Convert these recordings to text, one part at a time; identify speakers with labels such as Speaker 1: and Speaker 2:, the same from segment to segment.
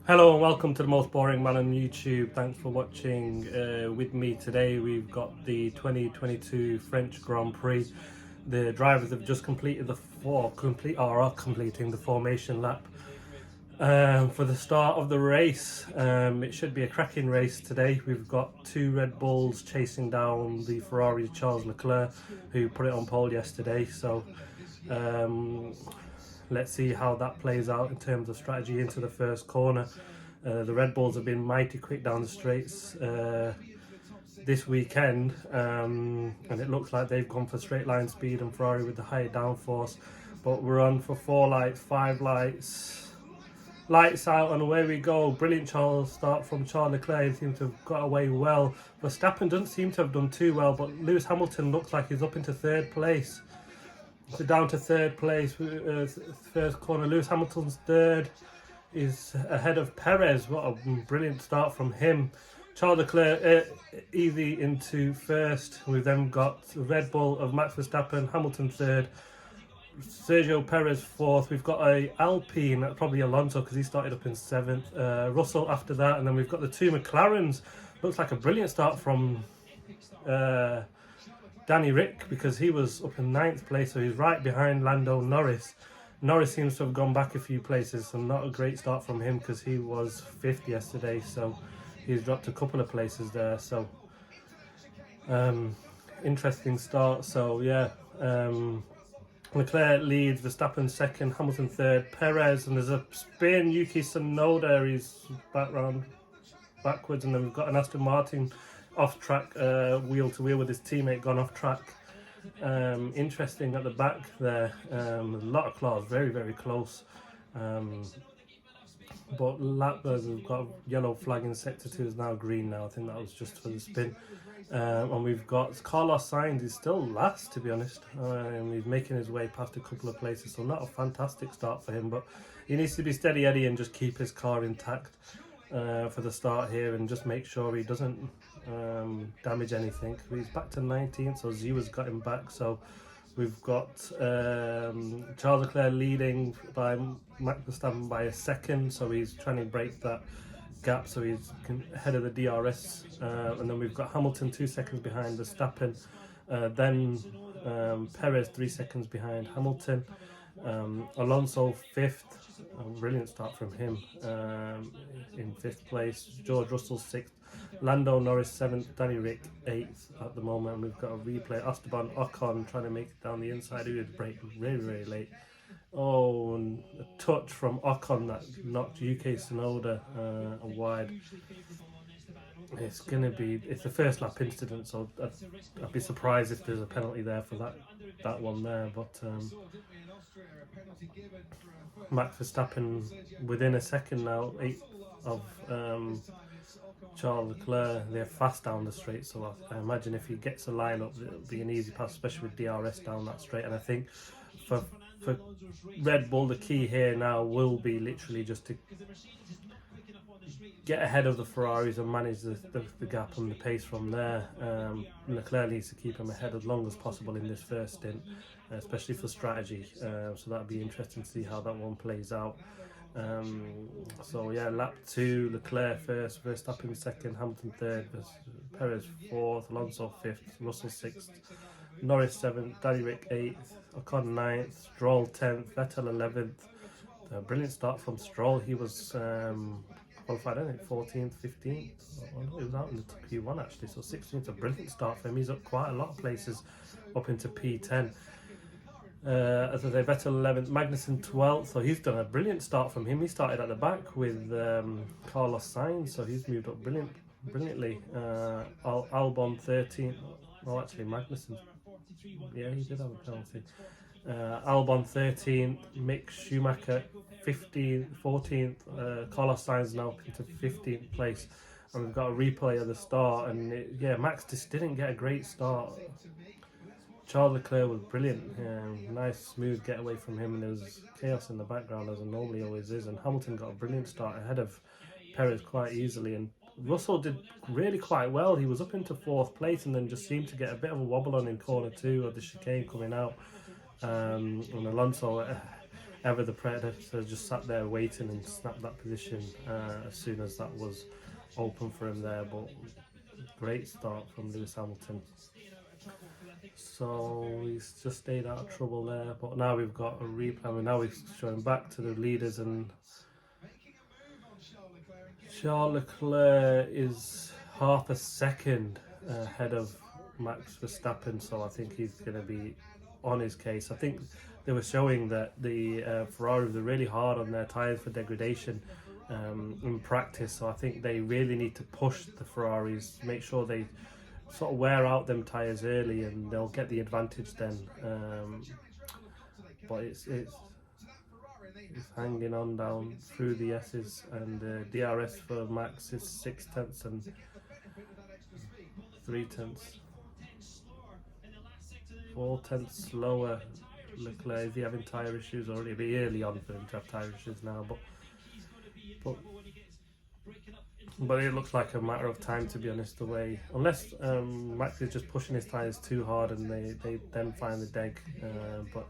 Speaker 1: Hello and welcome to the most boring man on YouTube. Thanks for watching. With me today we've got the 2022 French Grand Prix. The drivers have just completed are completing the formation lap for the start of the race. It should be a cracking race today. We've got two Red Bulls chasing down the Ferrari Charles Leclerc, who put it on pole yesterday. So um, let's see how that plays out in terms of strategy into the first corner. The Red Bulls have been mighty quick down the straights this weekend, and it looks like they've gone for straight line speed and Ferrari with the higher downforce. But we're on for 4 lights, 5 lights, lights out, and away we go. Brilliant start from Charles Leclerc. He seems to have got away well. Verstappen doesn't seem to have done too well, but Lewis Hamilton looks like he's up into third place. So down to third place, first corner. Lewis Hamilton's third, is ahead of Perez. What a brilliant start from him. Charles Leclerc easy into first. We've then got the Red Bull of Max Verstappen, Hamilton third, Sergio Perez fourth. We've got a Alpine, probably Alonso because he started up in seventh. Russell after that, and then we've got the two McLarens. Looks like a brilliant start from Danny Rick, because he was up in ninth place, so he's right behind Lando Norris. Norris seems to have gone back a few places, so not a great start from him because he was fifth yesterday, so he's dropped a couple of places there. So interesting start. So yeah, Leclerc leads, Verstappen second, Hamilton third, Perez, and there's a spin. Yuki Tsunoda, he's backwards, and then we've got an Aston Martin off track, wheel to wheel with his teammate gone off track. Interesting at the back there. A lot of cars, very, very close. But we've got a yellow flag in sector 2, is now green now. I think that was just for the spin. And we've got Carlos Sainz, he's still last, to be honest. And he's making his way past a couple of places, so not a fantastic start for him, but he needs to be steady Eddie and just keep his car intact for the start here, and just make sure he doesn't damage anything. He's back to 19th, so Ziwa's got him back. So we've got Charles Leclerc leading by Max Verstappen by a second, so he's trying to break that gap, so he's ahead of the DRS. And then we've got Hamilton 2 seconds behind Verstappen, then Perez 3 seconds behind Hamilton, Alonso fifth. A brilliant start from him in fifth place. George Russell sixth, Lando Norris seventh, Danny Rick eighth at the moment. We've got a replay. Esteban Ocon trying to make it down the inside. He was breaking very, very late. Oh, and a touch from Ocon that knocked UK Tsunoda wide. It's the first lap incident, so I'd be surprised if there's a penalty there for that one there. But Max Verstappen within a second now, eighth of Charles Leclerc. They're fast down the straight, so I imagine if he gets a line up, it'll be an easy pass, especially with DRS down that straight. And I think for Red Bull, the key here now will be literally just to get ahead of the Ferraris and manage the gap and the pace from there. Leclerc needs to keep him ahead as long as possible in this first stint, especially for strategy. So that'll be interesting to see how that one plays out. So yeah, lap 2, Leclerc first, Verstappen second, Hamilton third, Perez fourth, Alonso fifth, Russell sixth, Norris seventh, Danny Rick eighth, Ocon ninth, Stroll 10th, Vettel 11th. A brilliant start from Stroll. He was qualified, I think 14th, 15th. Oh, no, he was out in the P1 actually, so 16th. A brilliant start for him. He's up quite a lot of places up into P10. As I say, Vettel 11th, Magnussen 12th, so he's done a brilliant start from him. He started at the back with Carlos Sainz, so he's moved up brilliantly. Albon 13th. Oh, actually, Magnussen. Yeah, he did have a penalty. Albon 13th, Mick Schumacher 15th, 14th, Carlos Sainz now up into 15th place, and we've got a replay of the start, and Max just didn't get a great start. Charles Leclerc was brilliant, nice smooth getaway from him, and there was chaos in the background as there normally always is, and Hamilton got a brilliant start ahead of Perez quite easily, and Russell did really quite well. He was up into fourth place and then just seemed to get a bit of a wobble on in corner 2 of the chicane coming out. And Alonso, ever the Predator just sat there waiting and snapped that position as soon as that was open for him there. But great start from Lewis Hamilton. So he's just stayed out of trouble there. But now we've got a replay. I mean, now we're showing back to the leaders, and Charles Leclerc is half a second ahead of Max Verstappen, so I think he's going to be on his case. I think they were showing that the Ferrari were really hard on their tyres for degradation in practice, so I think they really need to push the Ferraris, make sure they sort of wear out them tyres early, and they'll get the advantage then. But it's hanging on down through the S's, and DRS for Max is 6 tenths and 3 tenths. 4 tenths slower. Leclerc, is he having tyre issues already? It'll be early on for him to have tyre issues now, but it looks like a matter of time, to be honest, the way, unless Max is just pushing his tyres too hard and they then find the deg, but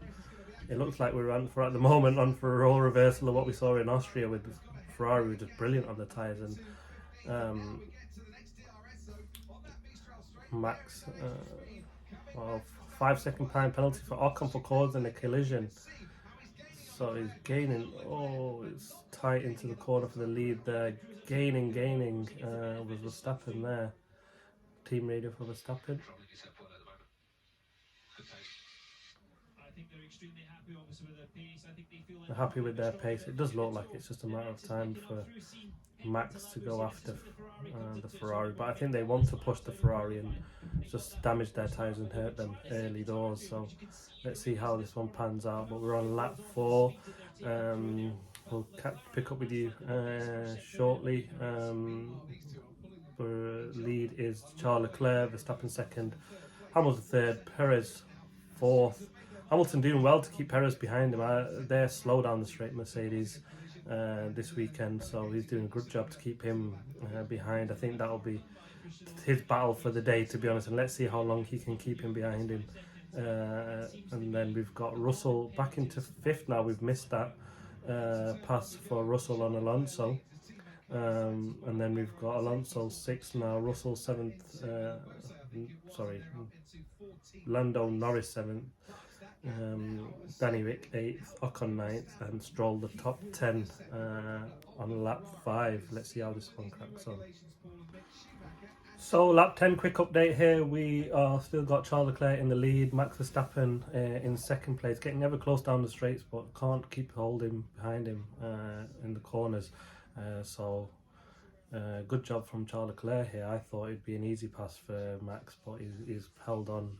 Speaker 1: it looks like we're at the moment on for a role reversal of what we saw in Austria with Ferrari, were just brilliant on the tyres, and Max, 5-second time penalty for Ocon for causing a collision. So he's gaining. Oh, it's tight into the corner for the lead there. Gaining was Verstappen there. Team radio for Verstappen. They're happy with their pace. It does look like it's just a matter of time for Max to go after the Ferrari, but I think they want to push the Ferrari and just damage their tyres and hurt them early doors. So let's see how this one pans out. But we're on lap 4. We'll pick up with you shortly. The lead is Charles Leclerc, Verstappen second, Hamilton third, Perez fourth. Hamilton doing well to keep Perez behind him. They're slow down the straight, Mercedes, this weekend, so he's doing a good job to keep him behind. I think that'll be his battle for the day, to be honest, and let's see how long he can keep him behind him. And then we've got Russell back into 5th now. We've missed that pass for Russell on Alonso, and then we've got Alonso 6th now, Russell 7th, Lando Norris 7th, Danny Rick 8th, Ocon 9th, and Stroll the top 10 on lap 5. Let's see how this one cracks on. So lap 10 quick update here. We are still got Charles Leclerc in the lead, Max Verstappen in 2nd place, getting ever close down the straights, but can't keep holding behind him in the corners. Good job from Charles Leclerc here. I thought it'd be an easy pass for Max, but he's held on.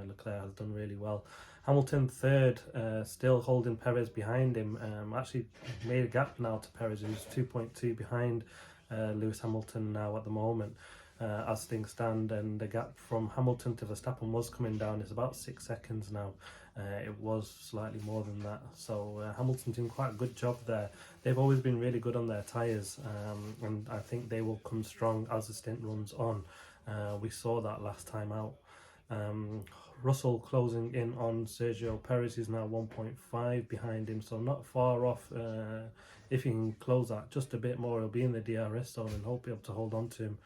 Speaker 1: Leclerc has done really well. Hamilton 3rd, still holding Perez behind him. Actually made a gap now to Perez, who's 2.2 behind Lewis Hamilton now at the moment. As things stand, and the gap from Hamilton to Verstappen was coming down. It's about 6 seconds now. It was slightly more than that. So Hamilton's doing quite a good job there. They've always been really good on their tyres, and I think they will come strong as the stint runs on. We saw that last time out. Russell closing in on Sergio Perez, is now 1.5 behind him, so not far off. If he can close that just a bit more, he'll be in the DRS zone and hope be able to hold on to him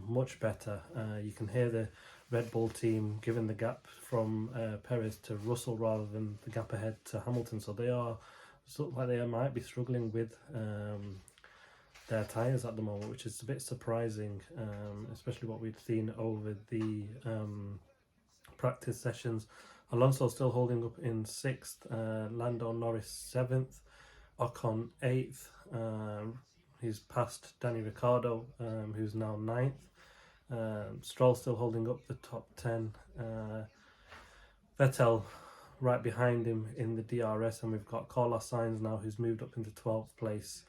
Speaker 1: much better. You can hear the Red Bull team giving the gap from Perez to Russell rather than the gap ahead to Hamilton, so they are sort of like they might be struggling with their tyres at the moment, which is a bit surprising, especially what we've seen over the practice sessions. Alonso still holding up in 6th, Lando Norris 7th, Ocon 8th. He's passed Danny Ricciardo, who's now 9th. Stroll still holding up the top 10. Vettel right behind him in the DRS, and we've got Carlos Sainz now, who's moved up into 12th place.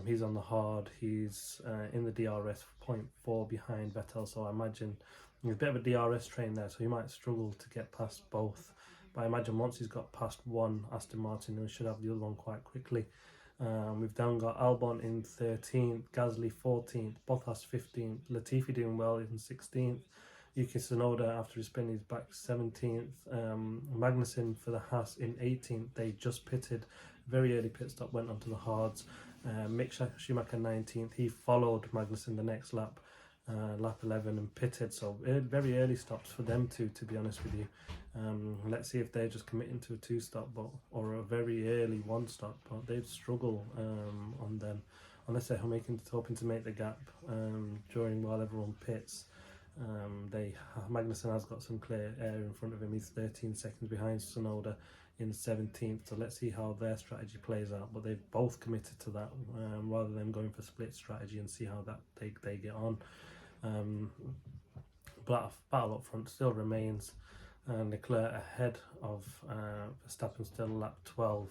Speaker 1: He's on the hard. He's in the DRS 0.4 behind Vettel, so I imagine he's a bit of a DRS train there, so he might struggle to get past both. But I imagine once he's got past one Aston Martin, he should have the other one quite quickly. We've then got Albon in 13th, Gasly 14th, Bottas 15th, Latifi doing well in 16th, Yuki Tsunoda, after his spin, he's back 17th. Magnussen for the Haas in 18th. They just pitted. Very early pit stop, went onto the hards. Mick Schumacher 19th. He followed Magnussen the next lap, lap 11, and pitted. So very early stops for them too, to be honest with you. Let's see if they're just committing to a 2-stop or a very early 1-stop. But they'd struggle on them unless they're hoping to make the gap while everyone pits. Magnussen has got some clear air in front of him. He's 13 seconds behind Tsunoda in 17th, so let's see how their strategy plays out. But they've both committed to that rather than going for split strategy, and see how that they get on. Battle up front still remains. Leclerc ahead of Verstappen, still lap 12.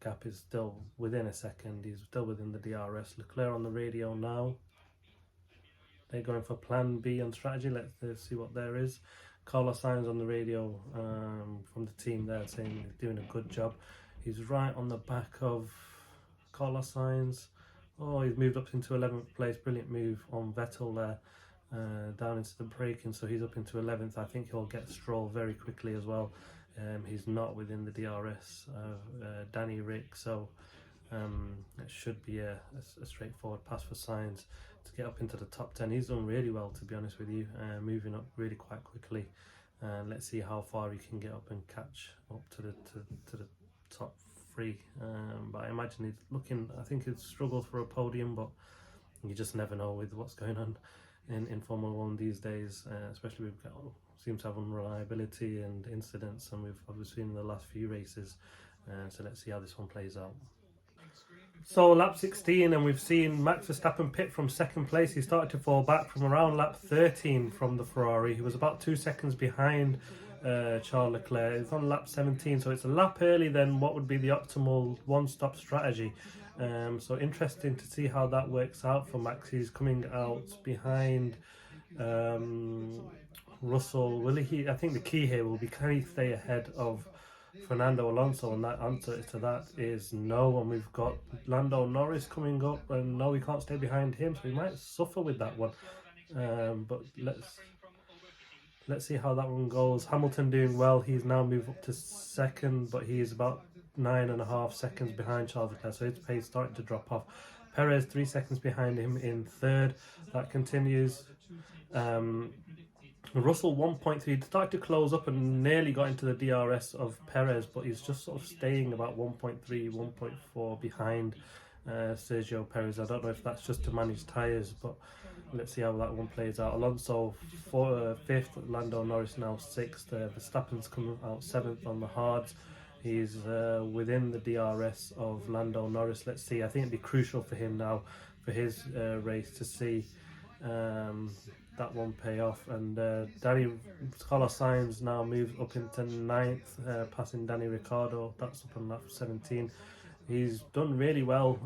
Speaker 1: Gap is still within a second. He's still within the DRS. Leclerc on the radio now. They're going for plan B on strategy. Let's see what there is. Carlos Sainz on the radio from the team there, saying he's doing a good job. He's right on the back of Carlos Sainz. Oh, he's moved up into 11th place. Brilliant move on Vettel there, down into the braking. So he's up into 11th. I think he'll get Stroll very quickly as well. He's not within the DRS, Danny Rick. So it should be a straightforward pass for Sainz to get up into the top 10. He's done really well, to be honest with you, moving up really quite quickly. Let's see how far he can get up and catch up to the top 3. But I imagine he's looking. I think he'd struggle for a podium, but you just never know with what's going on in Formula 1 these days. Especially seem to have unreliability and incidents, and we've obviously seen in the last few races. So let's see how this one plays out. So lap 16, and we've seen Max Verstappen pit from 2nd place. He started to fall back from around lap 13 from the Ferrari. He was about 2 seconds behind Charles Leclerc. It's on lap 17, so it's a lap early than what would be the optimal 1-stop strategy. So interesting to see how that works out for Max. He's coming out behind Russell. I think the key here will be, can he stay ahead of Fernando Alonso, and that answer to that is no. And we've got Lando Norris coming up, and no, we can't stay behind him, so we might suffer with that one. But let's see how that one goes. Hamilton doing well. He's now moved up to 2nd, but he is about 9.5 seconds behind Charles Leclerc, so his pace starting to drop off. Perez 3 seconds behind him in 3rd. That continues. Russell 1.3 started to close up and nearly got into the DRS of Perez, but he's just sort of staying about 1.3, 1.4 behind Sergio Perez. I don't know if that's just to manage tyres, but let's see how that one plays out. Alonso 5th, Lando Norris now 6th. Verstappen's coming out 7th on the hards. He's within the DRS of Lando Norris. Let's see. I think it'd be crucial for him now, for his race, to see that one pay off. And Carlos Sainz now moves up into 9th, passing Danny Ricciardo. That's up on lap 17. He's done really well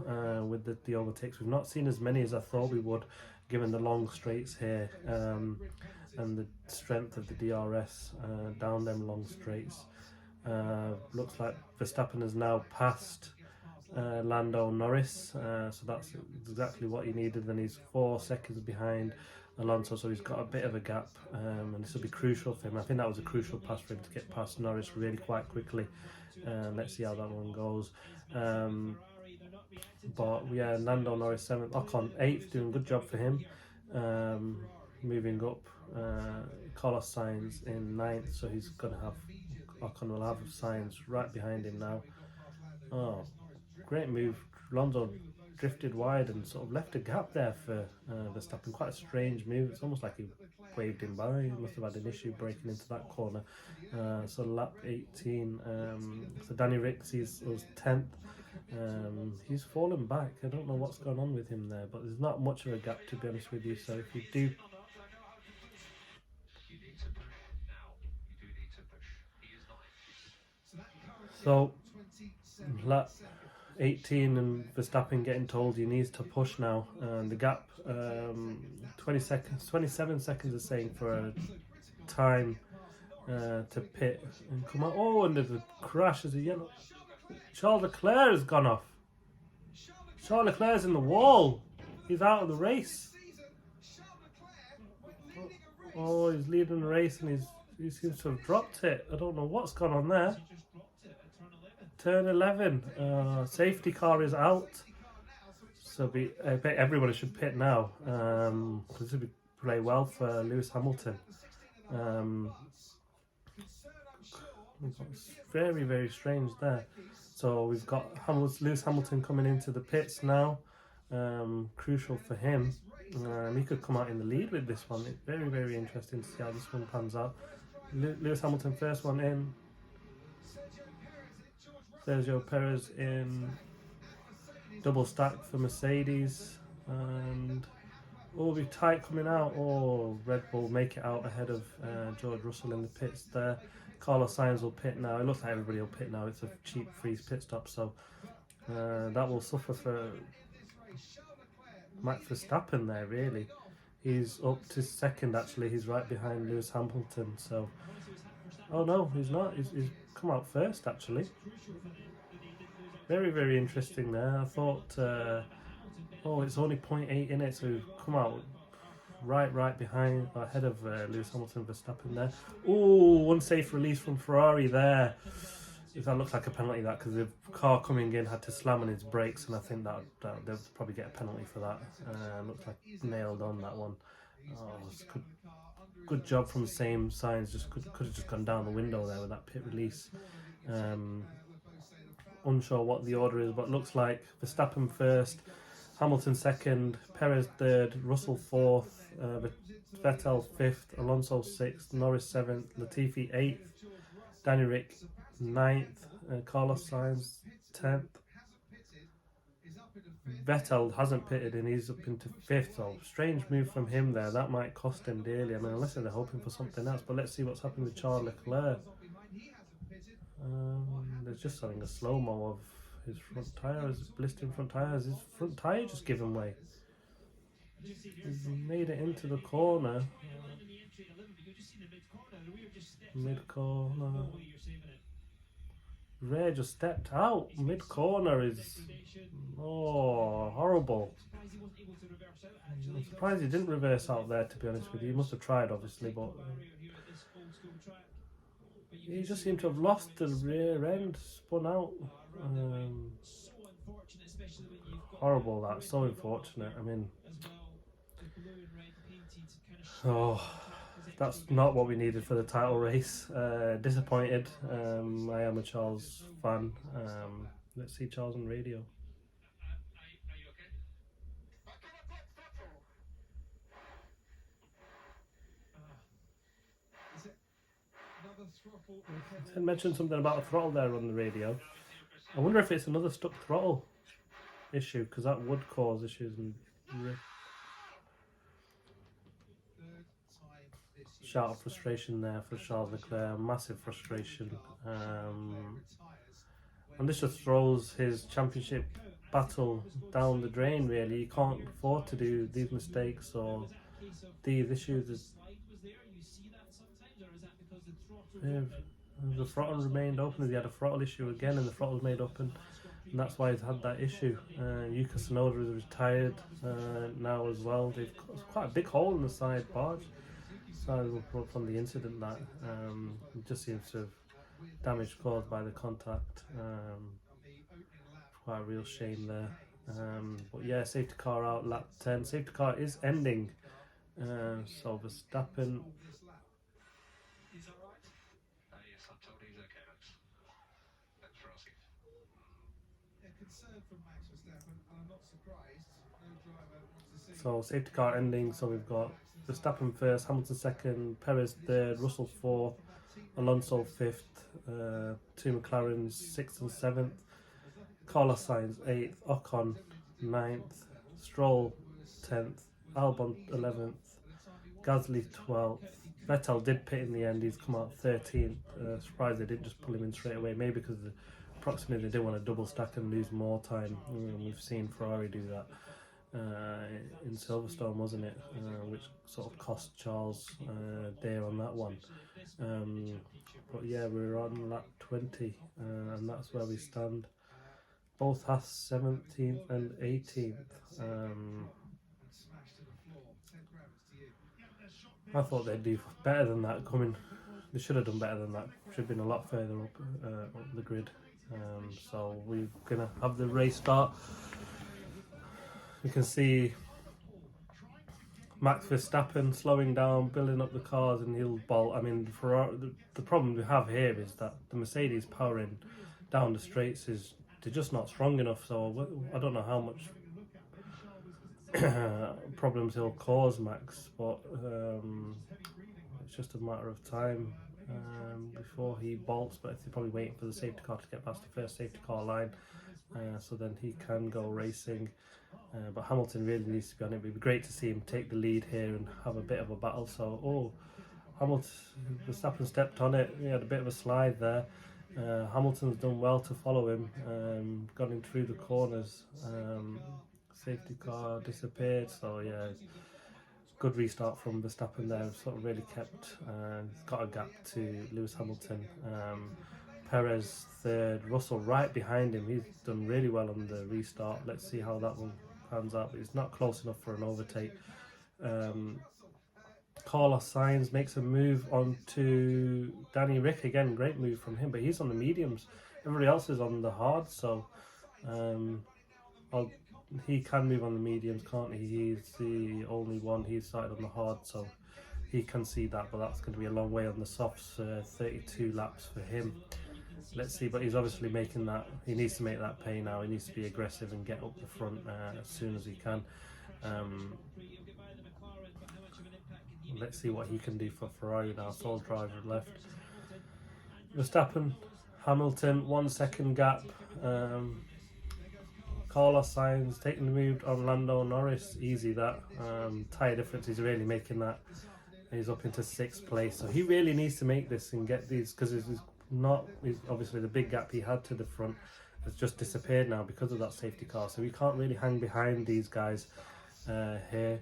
Speaker 1: with the overtakes. We've not seen as many as I thought we would, given the long straights here and the strength of the DRS down them long straights. Looks like Verstappen has now passed Lando Norris, so that's exactly what he needed. Then he's 4 seconds behind Alonso, so he's got a bit of a gap, and this will be crucial for him. I think that was a crucial pass for him to get past Norris really quite quickly. Let's see how that one goes. But yeah, Lando Norris 7th, Ocon 8th, doing a good job for him. Moving up, Carlos Sainz in 9th, so he's gonna have, Ocon will have Sainz right behind him now. Oh, great move. Alonso drifted wide and sort of left a gap there for Verstappen. Quite a strange move. It's almost like he waved him by. He must have had an issue breaking into that corner. So lap 18. So Danny Ricks was 10th. He's fallen back. I don't know what's going on with him there, but there's not much of a gap, to be honest with you. So if you do, so lap 18 and Verstappen getting told he needs to push now, and the gap 27 seconds is saying for a time to pit and come out. Oh, and there's a crash as a yellow. Charles Leclerc has gone off. Charles Leclerc's in the wall. He's out of the race. Oh, he's leading the race and he seems to have dropped it. I don't know what's gone on there. Turn 11. Safety car is out. So I bet everybody should pit now. This would play well for Lewis Hamilton. It's very, very strange there. So we've got Lewis Hamilton coming into the pits now. Crucial for him. He could come out in the lead with this one. It's very, very interesting to see how this one pans out. Lewis Hamilton first one in. Sergio Perez in. Double stack for Mercedes. And will be tight coming out. Oh, Redbull make it out ahead of George Russell in the pits there. Carlos Sainz will pit now. It looks like everybody will pit now. It's a cheap freeze pit stop, so that will suffer for Max Verstappen there, really. He's up to second, actually. He's right behind Lewis Hamilton, so... Oh, no, he's not. He's come out first, actually. Very, very interesting there. I thought... oh, it's only 0.8 in it, so he's come out right behind, ahead of Lewis Hamilton, Verstappen there. Oh, unsafe release from Ferrari there. That looks like a penalty, that, because the car coming in had to slam on its brakes, and I think that they'll probably get a penalty for that. Looks like nailed on that one. Oh, good job from the same Sainz. Just could have just gone down the window there with that pit release. Unsure what the order is, but looks like Verstappen first, Hamilton second, Perez third, Russell fourth, Vettel fifth, Alonso sixth, Norris seventh, Latifi eighth, Danny Rick ninth, Carlos Sainz 10th. Vettel hasn't pitted and he's up into 5th, so strange move from him there. That might cost him dearly. I mean, unless they're hoping for something else, but let's see what's happening with Charles Leclerc. They're just having a slow-mo of his front tyre, his blistering front tyre. Has his front tyre just given way? He's made it into the corner. Mid-corner. Ray just stepped out. Mid-corner is... Oh, horrible. I'm surprised he didn't reverse out there, to be honest with you. He must have tried, obviously, but... he just seemed to have lost the rear end, spun out. Horrible, that. So unfortunate. I mean... Oh... That's not what we needed for the title race. Disappointed. I am a Charles fan. Let's see Charles on radio. I mentioned something about a throttle there on the radio. I wonder if it's another stuck throttle issue, because that would cause issues. Shout of frustration there for Charles Leclerc, massive frustration. And this just throws his championship battle down the drain, really. You can't afford to do these mistakes or these issues. The throttle remained open. He had a throttle issue again, and the throttle's made open, and that's why he's had that issue. Yuka Tsunoda is retired now as well. There's quite a big hole in the side barge. From the incident, that it just seems to have damage caused by the contact. Quite a real shame there. But yeah, safety car out, lap 10. Safety car is ending. So Verstappen. So safety car ending. So we've got Verstappen first, Hamilton second, Perez third, Russell fourth, Alonso fifth, two McLarens 6th and 7th, Carlos Sainz 8th, Ocon 9th, Stroll 10th, Albon 11th, Gasly 12th. Vettel did pit in the end, he's come out 13th. Surprised they didn't just pull him in straight away, maybe because approximately they didn't want to double stack and lose more time. We've seen Ferrari do that. In Silverstone, wasn't it? Which sort of cost Charles day on that one. But yeah, we're on lap 20, and that's where we stand. Both Haas 17th and 18th. I thought they'd do better than that coming. They should have done better than that. Should have been a lot further up the grid. So we're gonna have the race start. You can see Max Verstappen slowing down, building up the cars, and he'll bolt. I mean, the problem we have here is that the Mercedes powering down the straights they're just not strong enough. So I don't know how much problems he'll cause Max, but it's just a matter of time before he bolts. But he's probably waiting for the safety car to get past the first safety car line, so then he can go racing. But Hamilton really needs to be on it. It'd be great to see him take the lead here and have a bit of a battle. So, Verstappen stepped on it. He had a bit of a slide there. Hamilton's done well to follow him, got him through the corners. Safety car disappeared. So yeah, good restart from Verstappen there. Sort of really kept, got a gap to Lewis Hamilton. Perez third, Russell right behind him. He's done really well on the restart. Let's see how that one pans out, but it's not close enough for an overtake. Carlos Sainz makes a move onto Danny Rick again. Great move from him, but he's on the mediums. Everybody else is on the hard, so he can move on the mediums, can't he? He's the only one. He's started on the hard, so he can see that, but that's going to be a long way on the softs. 32 laps for him. Let's see, but he's obviously making that. He needs to make that pay now. He needs to be aggressive and get up the front as soon as he can. Let's see what he can do for Ferrari now. Sole driver left. Verstappen, Hamilton, 1 second gap. Carlos Sainz taking the move on Lando Norris. Easy that. Tyre difference is really making that. He's up into 6th place. So he really needs to make this and get these, because obviously the big gap he had to the front has just disappeared now because of that safety car. So we can't really hang behind these guys here.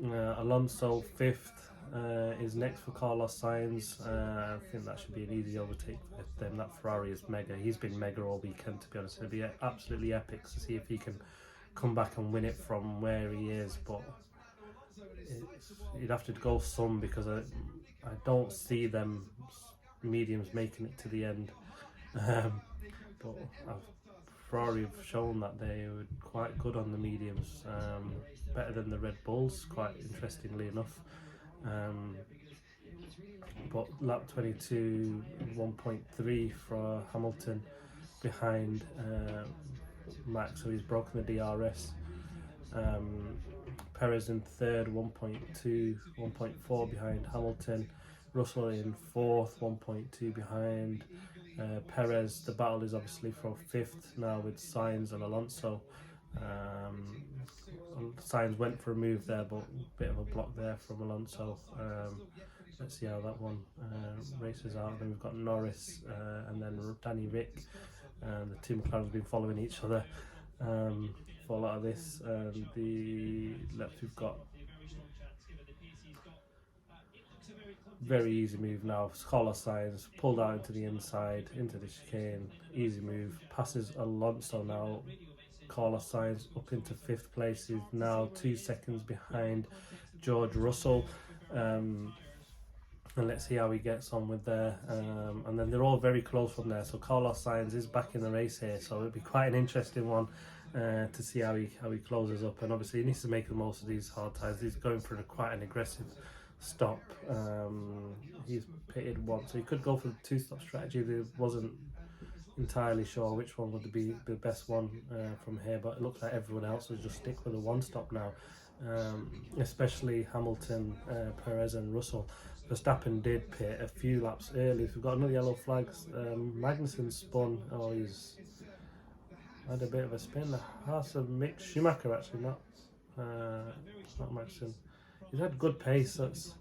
Speaker 1: Alonso 5th is next for Carlos Sainz. I think that should be an easy overtake for them. That Ferrari is mega. He's been mega all weekend, to be honest. It'll be absolutely epic to see if he can come back and win it from where he is. But you'd have to go some, because I don't see them mediums making it to the end. But Ferrari have shown that they were quite good on the mediums, better than the Red Bulls, quite interestingly enough. But lap 22, 1.3 for Hamilton behind Max, so he's broken the DRS. Perez in 3rd, 1.2, 1.4 behind Hamilton. Russell in 4th, 1.2 behind Perez. The battle is obviously for 5th now with Sainz and Alonso. Sainz went for a move there, but a bit of a block there from Alonso. Let's see how that one races out. Then we've got Norris and then Danny Rick. The two McLarens have been following each other for a lot of this. The left we've got very easy move now. Carlos Sainz pulled out into the inside, into the chicane. Easy move. Passes Alonso now. Carlos Sainz up into 5th place. He's now 2 seconds behind George Russell. And let's see how he gets on with there. And then they're all very close from there. So Carlos Sainz is back in the race here. So it'll be quite an interesting one to see how he closes up. And obviously he needs to make the most of these hard tyres. He's going for quite an aggressive stop. He's pitted once, so he could go for the 2-stop strategy. There wasn't entirely sure which one would be the best one from here, but it looks like everyone else will just stick with a 1-stop now, especially Hamilton, Perez and Russell. Verstappen did pit a few laps early. So we've got another yellow flag. Magnussen spun. Oh, he's had a bit of a spin. That's a Mick Schumacher actually, not Magnussen. He's had good pace. It's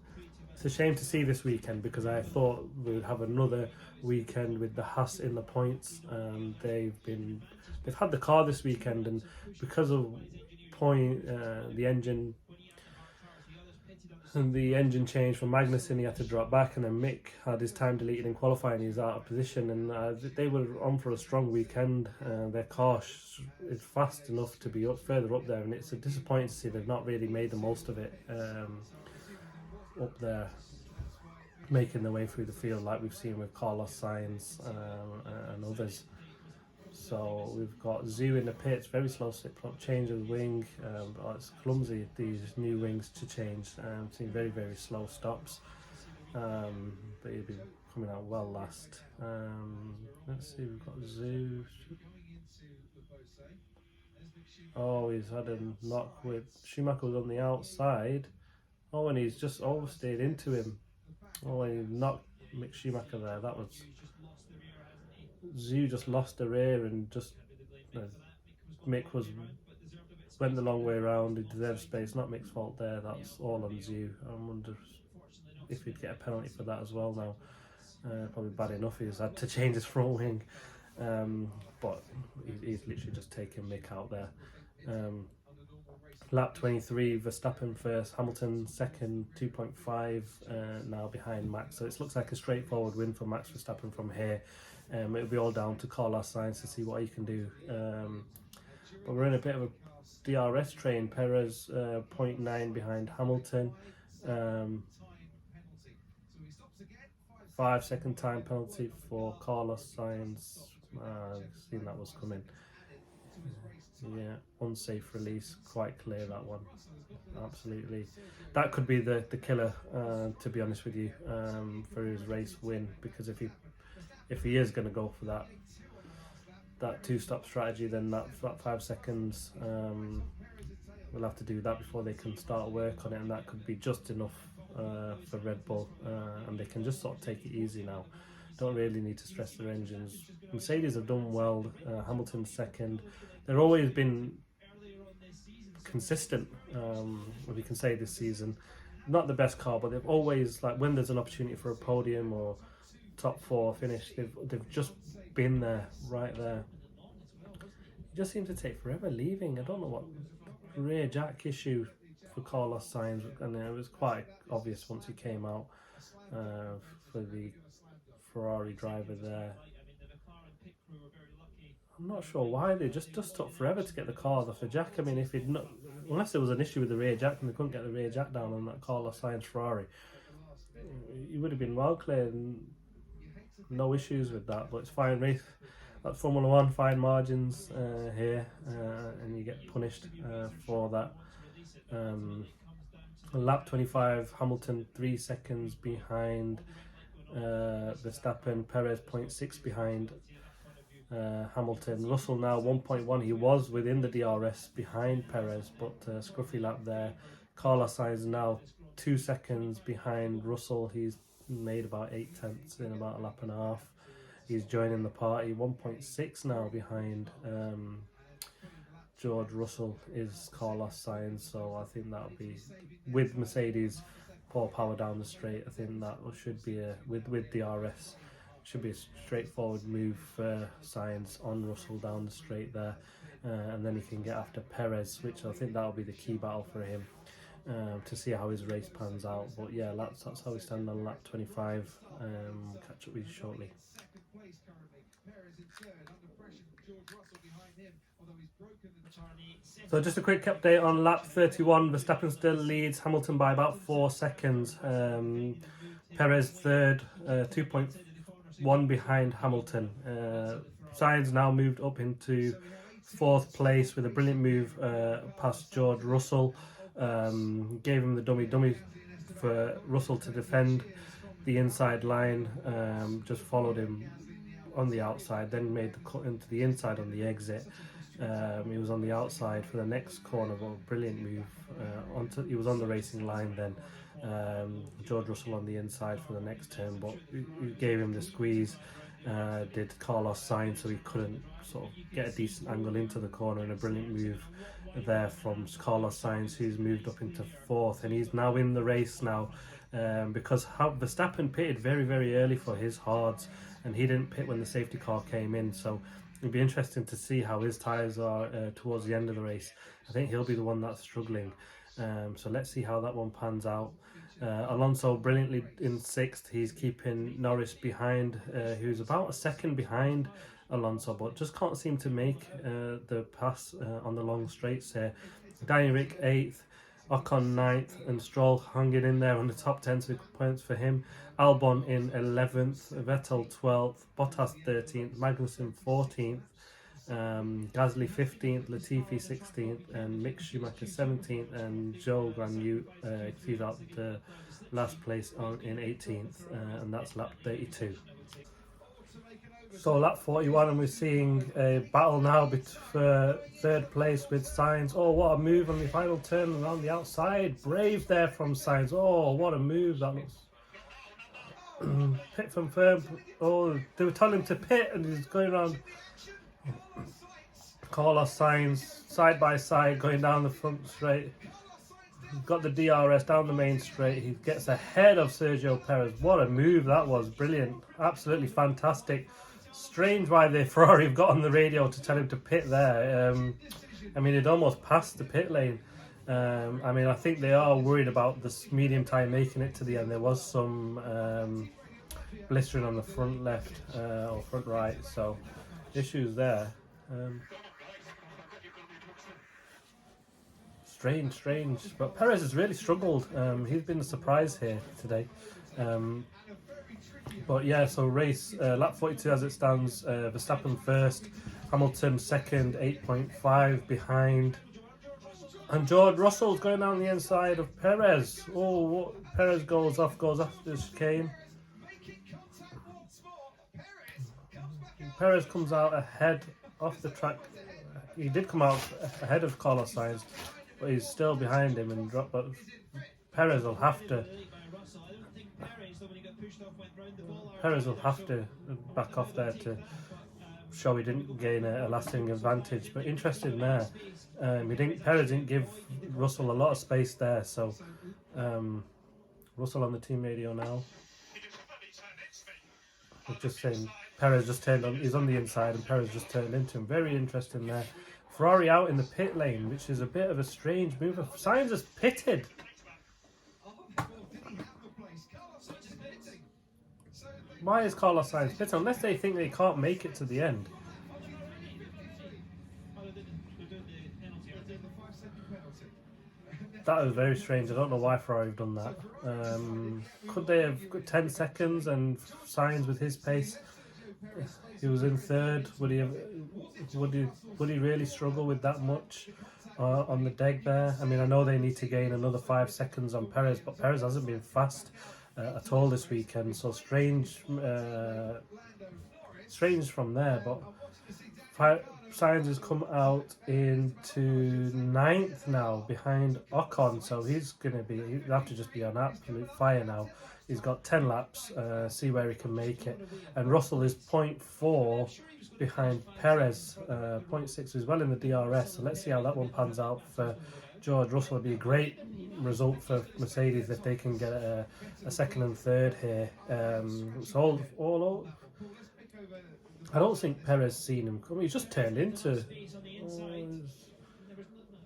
Speaker 1: a shame to see this weekend, because I thought we'd have another weekend with the Haas in the points. They've had the car this weekend, and because of the engine change from Magnussen, he had to drop back, and then Mick had his time deleted in qualifying. He's out of position, and they were on for a strong weekend. Their car is fast enough to be further up there, and it's disappointing to see they've not really made the most of it. up there making their way through the field like we've seen with Carlos Sainz and others. So we've got Zhu in the pits, very slow change of wing. It's clumsy, these new wings to change. Seeing very, very slow stops. But he'll be coming out well last. Let's see, we've got Zhu. Oh, he's had a knock with Schumacher was on the outside. Oh, and he's just overstayed into him. Oh, and he knocked Mick Schumacher there. That was Zhu just lost the rear and just Mick went the long way around. He deserved space. Not Mick's fault there. That's all on Zhu. I wonder if he'd get a penalty for that as well now. Probably bad enough he's had to change his front wing, but he's literally just taken Mick out there. Lap 23, Verstappen first, Hamilton second, 2.5 now behind Max. So it looks like a straightforward win for Max Verstappen from here. It'll be all down to Carlos Sainz to see what he can do. But we're in a bit of a DRS train. Perez 0.9 behind Hamilton. 5 second time penalty for Carlos Sainz. I've seen that was coming. Yeah, unsafe release, quite clear that one. Absolutely, that could be the killer. To be honest with you, for his race win, because if he is going to go for that two-stop strategy, then that 5 seconds, we'll have to do that before they can start work on it, and that could be just enough for Red Bull, and they can just sort of take it easy now. Don't really need to stress their engines. Mercedes have done well. Hamilton second. They've always been consistent, if you can say, this season. Not the best car, but they've always, like, when there's an opportunity for a podium or top 4 finish, they've just been there, right there. It just seems to take forever leaving. I don't know what rear jack issue for Carlos Sainz, and it was quite obvious once he came out for the Ferrari driver there. I'm not sure why they just took forever to get the cars off the jack. I mean, if it not, unless there was an issue with the rear jack and they couldn't get the rear jack down on that Carlos Sainz Ferrari, he would have been well clear and no issues with that. But it's fine race. That's Formula One, fine margins here, and you get punished for that. Lap 25, Hamilton 3 seconds behind Verstappen, Perez 0.6 behind Hamilton. Russell now 1.1. He was within the DRS behind Perez, but scruffy lap there. Carlos Sainz now 2 seconds behind Russell. He's made about 8/10 in about a lap and a half. He's joining the party. 1.6 now behind George Russell is Carlos Sainz. So I think that'll be, with Mercedes poor power down the straight, I think that should be with DRS. Should be a straightforward move for Sainz on Russell down the straight there, and then he can get after Perez, which I think that'll be the key battle for him, to see how his race pans out. But yeah, that's how we stand on lap 25. Catch up with you shortly. So just a quick update on lap 31. Verstappen still leads Hamilton by about 4 seconds. Perez third, 2.1 behind Hamilton. Sainz now moved up into 4th place with a brilliant move past George Russell. Gave him the dummy for Russell to defend the inside line. Just followed him on the outside, then made the cut into the inside on the exit. He was on the outside for the next corner, but a brilliant move. He was on the racing line then. George Russell on the inside for the next turn, but he gave him the squeeze. Did Carlos Sainz, so he couldn't sort of get a decent angle into the corner, and a brilliant move there from Carlos Sainz, who's moved up into 4th, and he's now in the race now, because Verstappen pitted very, very early for his hards, and he didn't pit when the safety car came in. So it'd be interesting to see how his tyres are towards the end of the race. I think he'll be the one that's struggling. So let's see how that one pans out. Alonso brilliantly in 6th. He's keeping Norris behind, who's about a second behind Alonso, but just can't seem to make the pass on the long straights here. Danny Rick 8th. Ocon 9th, and Stroll hanging in there on the top 10, so points for him. Albon in 11th, Vettel 12th, Bottas 13th, Magnussen 14th, Gasly 15th, Latifi 16th, and Mick Schumacher 17th, and Joe Granu cleared out the last place in 18th, and that's lap 32. So lap 41, and we're seeing a battle now for third place with Sainz. Oh, what a move on the final turn around the outside. Brave there from Sainz. Oh, what a move that looks. Pit from firm. Oh, they were telling him to pit, and he's going around. Carlos Sainz side by side going down the front straight. He's got the DRS down the main straight. He gets ahead of Sergio Perez. What a move that was. Brilliant. Absolutely fantastic. Strange why the Ferrari have got on the radio to tell him to pit there. I mean, he'd almost passed the pit lane. I mean, I think they are worried about this medium tyre making it to the end. There was some blistering on the front left or front right, so issues there. Strange. But Perez has really struggled. He's been a surprise here today. But yeah, so race, lap 42 as it stands, Verstappen first, Hamilton second, 8.5 behind. And George Russell's going down the inside of Perez. Oh, Perez goes off the chicane. Perez comes out ahead off the track. He did come out ahead of Carlos Sainz, but he's still behind him and drop. But Perez will have to back off there to show he didn't gain a lasting advantage. But interesting there, Perez didn't give Russell a lot of space there. So Russell on the team radio now. We're just saying Perez just turned on. He's on the inside, and Perez just turned into him. Very interesting there. Ferrari out in the pit lane, which is a bit of a strange move. Sainz has pitted. Why is Carlos Sainz pitting? Unless they think they can't make it to the end. That was very strange. I don't know why Ferrari have done that. Could they have got 10 seconds and Sainz with his pace? He was in third. Would he really struggle with that much on the deck there? I mean, I know they need to gain another 5 seconds on Perez, but Perez hasn't been fast at all this weekend. So strange from there. But Sainz has come out into 9th now behind Ocon, so he'll have to just be on absolute fire now. He's got 10 laps, see where he can make it. And Russell is 0.4 behind Perez, 0.6 as well in the DRS. So let's see how that one pans out for George Russell. It'd be a great result for Mercedes if they can get a second and third here. It's all I don't think Perez seen him coming. He's just turned into.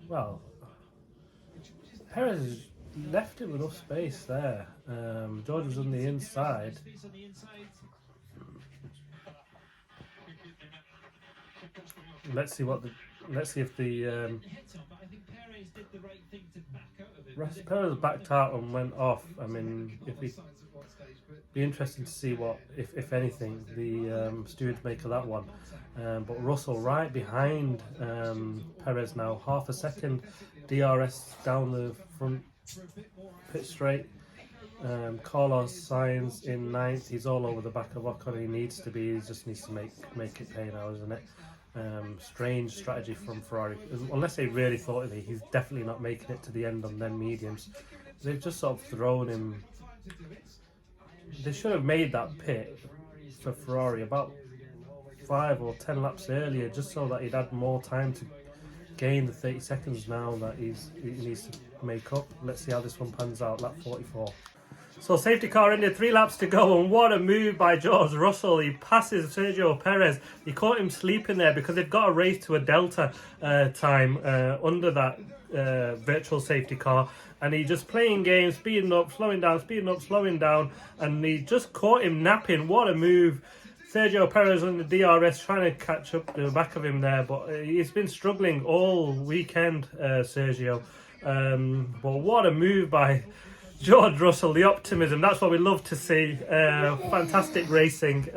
Speaker 1: Well, Perez left him enough space there. George was on the inside. Let's see if the Perez backed out and went off. I mean, be interesting to see what, if anything, the stewards make of that one. But Russell right behind Perez now, half a second DRS down the front pit straight. Carlos Sainz in 9th. He's all over the back of Ocon. He needs to be. He just needs to make it pay now, isn't it? Strange strategy from Ferrari. Unless they really thought that he's definitely not making it to the end on them mediums. They've just sort of thrown him. They should have made that pit for Ferrari about 5 or 10 laps earlier, just so that he'd had more time to gain the 30 seconds now that he needs to make up. Let's see how this one pans out, lap 44. So safety car ended, 3 laps to go, and what a move by George Russell. He passes Sergio Perez. He caught him sleeping there because they've got a race to a delta time under that virtual safety car, and he just playing games, speeding up, slowing down, and he just caught him napping. What a move. Sergio Perez on the DRS trying to catch up to the back of him there, but he's been struggling all weekend, Sergio. But what a move by George Russell, the optimism, that's what we love to see. Fantastic racing.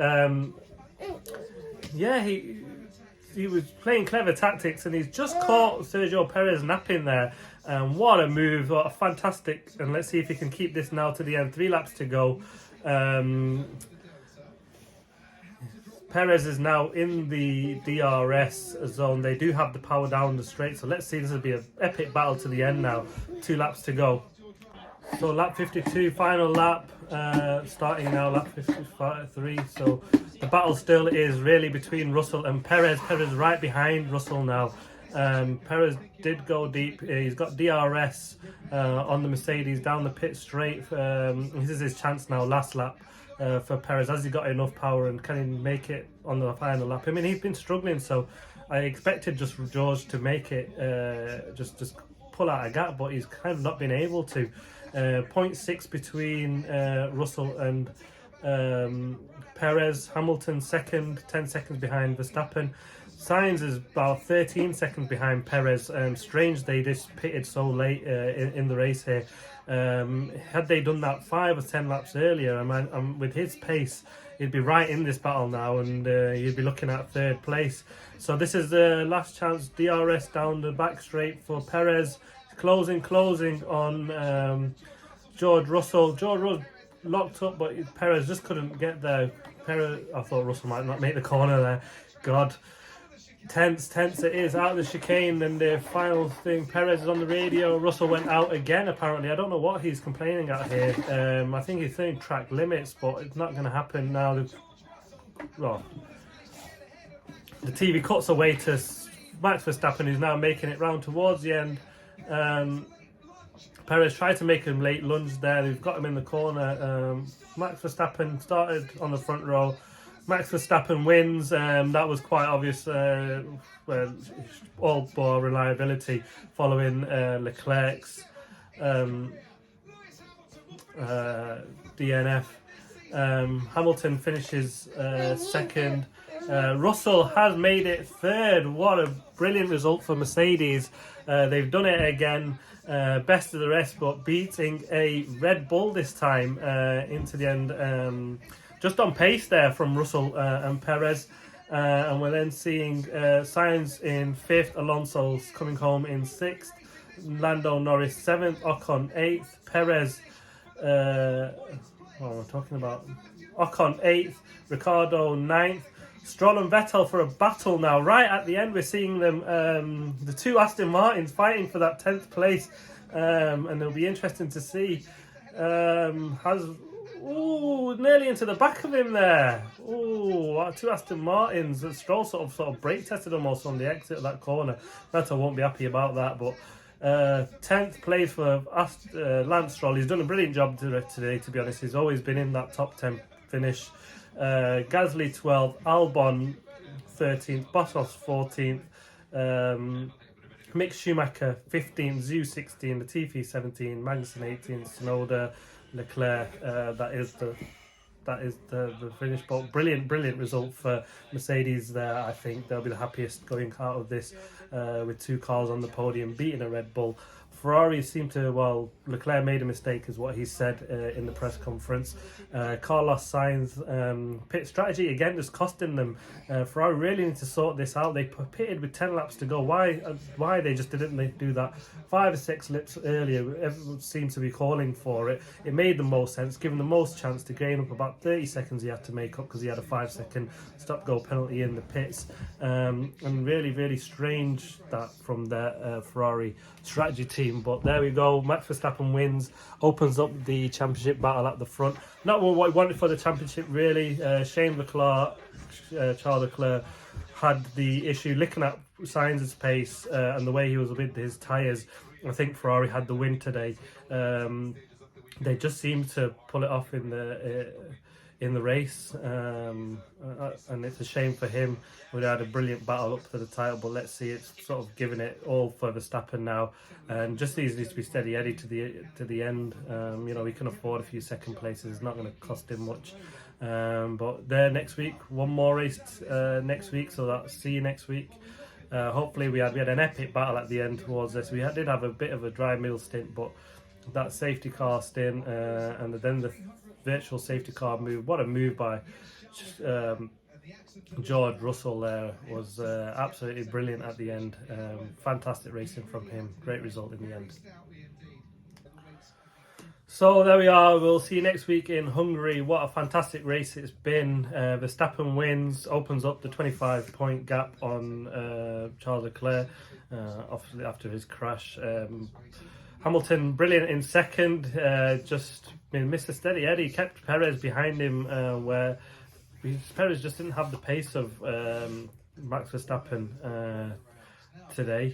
Speaker 1: Yeah, he was playing clever tactics and he's just caught Sergio Perez napping there. What a move, what a fantastic, and let's see if he can keep this now to the end. 3 laps to go. Perez is now in the DRS zone. They do have the power down the straight, so let's see. This will be an epic battle to the end now. 2 laps to go. So lap 52, final lap, starting now, lap 53. So the battle still is really between Russell and Perez. Perez right behind Russell now. Perez did go deep. He's got DRS on the Mercedes down the pit straight. This is his chance now, last lap. For Perez, has he got enough power and can he make it on the final lap? I mean, he's been struggling, so I expected just George to make it, just pull out a gap, but he's kind of not been able to. 0.6 between Russell and Perez. Hamilton second, 10 seconds behind Verstappen. Sainz is about 13 seconds behind Perez. Strange they just pitted so late in the race here. Had they done that 5 or 10 laps earlier, with his pace, he'd be right in this battle now, and he'd be looking at 3rd place. So this is the last chance. DRS down the back straight for Perez. Closing on George Russell. George Russell locked up, but Perez just couldn't get there. I thought Russell might not make the corner there. God. Tense it is, out of the chicane, and the final thing, Perez is on the radio. Russell went out again apparently. I don't know what he's complaining at here. I think he's saying track limits, but it's not going to happen now. The TV cuts away to Max Verstappen, who's now making it round towards the end. Perez tried to make him late lunge there. They've got him in the corner. Max Verstappen started on the front row. Max Verstappen wins. That was quite obvious. All for reliability following Leclerc's DNF. Hamilton finishes second. Russell has made it 3rd. What a brilliant result for Mercedes. They've done it again. Best of the rest, but beating a Red Bull this time into the end. Just on pace there from Russell and Perez. And we're then seeing Sainz in 5th, Alonso's coming home in 6th, Lando Norris 7th, Ocon 8th, Perez, what am I talking about? Ocon 8th, Ricciardo 9th, Stroll and Vettel for a battle now. Right at the end, we're seeing them, the 2 Aston Martins fighting for that 10th place, and it'll be interesting to see. Nearly into the back of him there. 2 Aston Martins. Stroll sort of brake tested almost on the exit of that corner. Vettel won't be happy about that, but 10th place for Lance Stroll. He's done a brilliant job today, to be honest. He's always been in that top 10 finish. Gasly 12th, Albon 13th, Bottas 14th, Mick Schumacher 15th, Zhu 16th, Latifi 17th, Magnussen 18th, Tsunoda, Leclerc. That is the finish. But brilliant result for Mercedes there. I think they'll be the happiest going out of this with 2 cars on the podium, beating a Red Bull. Ferrari seemed to, Leclerc made a mistake, is what he said in the press conference. Carlos Sainz, pit strategy again just costing them. Ferrari really need to sort this out. They pitted with 10 laps to go. Why they just didn't do that 5 or 6 laps earlier? Everyone seemed to be calling for it. It made the most sense, given the most chance to gain up about 30 seconds he had to make up, because he had a 5-second stop-go penalty in the pits. And really strange that from their Ferrari strategy team. But there we go. Max Verstappen wins, opens up the championship battle at the front. Not what we wanted for the championship, really. Charles Leclerc had the issue looking at Sainz's pace and the way he was with his tyres. I think Ferrari had the win today. They just seemed to pull it off in the race, and it's a shame for him. We had a brilliant battle up for the title, but let's see, it's sort of giving it all for Verstappen now, and just needs to be steady Eddie to the end. He can afford a few second places. It's not going to cost him much. But there next week, one more race next week, so that's see you next week. Hopefully we had an epic battle at the end towards this. We did have a bit of a dry middle stint, but that safety car stint and then the virtual safety car move, what a move by George Russell there, was absolutely brilliant at the end. Fantastic racing from him, great result in the end. So there we are, we'll see you next week in Hungary. What a fantastic race it's been. Verstappen wins, opens up the 25-point gap on Charles Leclerc after his crash. Hamilton brilliant in second, just Mr. Steady Eddie kept Perez behind him, where Perez just didn't have the pace of Max Verstappen today,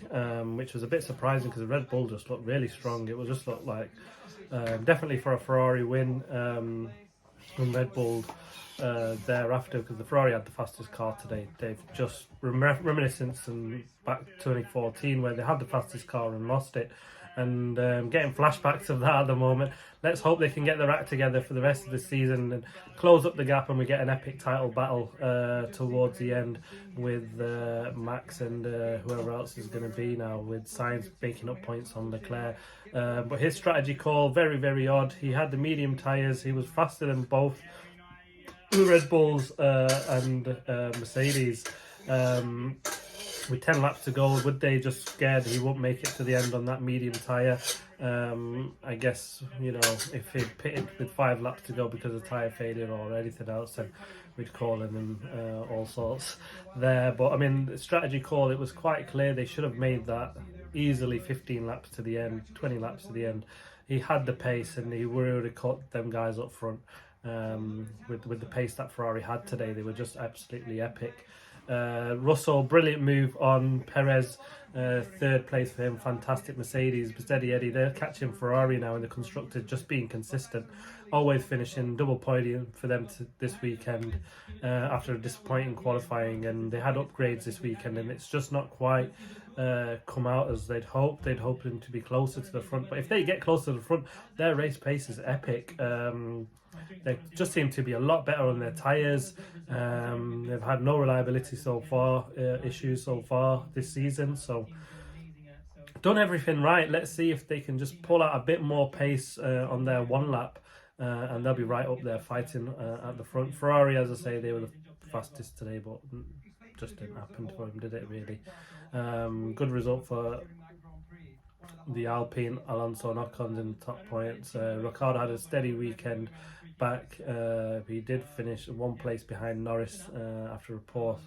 Speaker 1: which was a bit surprising because the Red Bull just looked really strong. It was just looked like definitely for a Ferrari win from Red Bull thereafter, because the Ferrari had the fastest car today. They've just reminiscence and back to 2014 where they had the fastest car and lost it, and getting flashbacks of that at the moment. Let's hope they can get their act together for the rest of the season and close up the gap, and we get an epic title battle towards the end with Max and whoever else is going to be now, with Sainz making up points on Leclerc. But his strategy call, very, very odd. He had the medium tyres. He was faster than both Red Bulls and Mercedes. With 10 laps to go, would they just scared he won't make it to the end on that medium tyre? I guess, if he'd pitted with 5 laps to go because of tyre failure or anything else, then we'd call him all sorts there. But I mean, the strategy call, it was quite clear they should have made that easily 15 laps to the end, 20 laps to the end. He had the pace and he would have caught them guys up front. With the pace that Ferrari had today, they were just absolutely epic. Russell, brilliant move on Perez, third place for him, fantastic Mercedes, Steady Eddie, they're catching Ferrari now in the constructors, just being consistent, always finishing, double podium for them this weekend after a disappointing qualifying, and they had upgrades this weekend and it's just not quite come out as they'd hoped. They'd hoped them to be closer to the front, but if they get closer to the front, their race pace is epic. They just seem to be a lot better on their tyres. They've had no reliability so far, issues so far this season. So done everything right. Let's see if they can just pull out a bit more pace on their one lap, and they'll be right up there fighting at the front. Ferrari, as I say, they were the fastest today, but just didn't happen for them, did it really? Good result for the Alpine, Alonso and Ocon in the top points. Ricciardo had a steady weekend back. He did finish one place behind Norris after a poor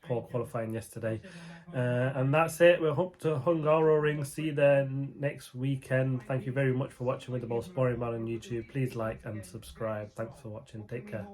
Speaker 1: qualifying yesterday. And that's it. We're up to Hungaroring. See you there next weekend. Thank you very much for watching with the Most Boring Man on YouTube. Please like and subscribe. Thanks for watching. Take care.